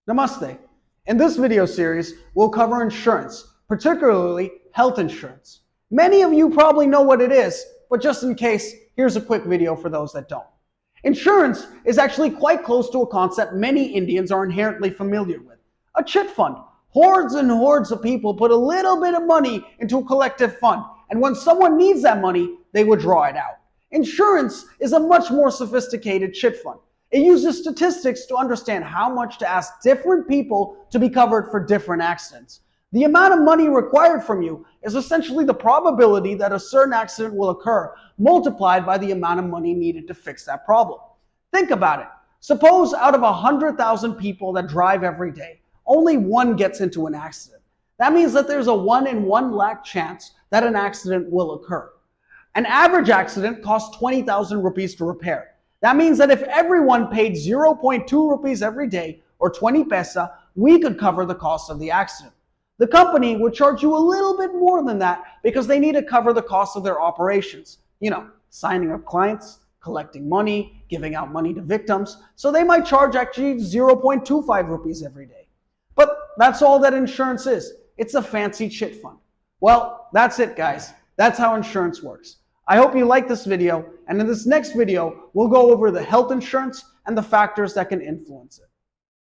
Namaste. In this video series, we'll cover insurance, particularly health insurance. Many of you probably know what it is, but just in case, here's a quick video for those that don't. Insurance is actually quite close to a concept many Indians are inherently familiar with. A chit fund. Hordes and hordes of people put a little bit of money into a collective fund, and when someone needs that money, they would draw it out. Insurance is a much more sophisticated chit fund. It uses statistics to understand how much to ask different people to be covered for different accidents. The amount of money required from you is essentially the probability that a certain accident will occur, multiplied by the amount of money needed to fix that problem. Think about it. Suppose out of 100,000 people that drive every day, only one gets into an accident. That means that there's a 1 in 1 lakh chance that an accident will occur. An average accident costs 20,000 rupees to repair. That means that if everyone paid 0.2 rupees every day, or 20 paisa, we could cover the cost of the accident. The company would charge you a little bit more than that because they need to cover the cost of their operations. Signing up clients, collecting money, giving out money to victims. So they might charge actually 0.25 rupees every day. But that's all that insurance is. It's a fancy chit fund. Well, that's it, guys. That's how insurance works. I hope you like this video, and in this next video, we'll go over the health insurance and the factors that can influence it.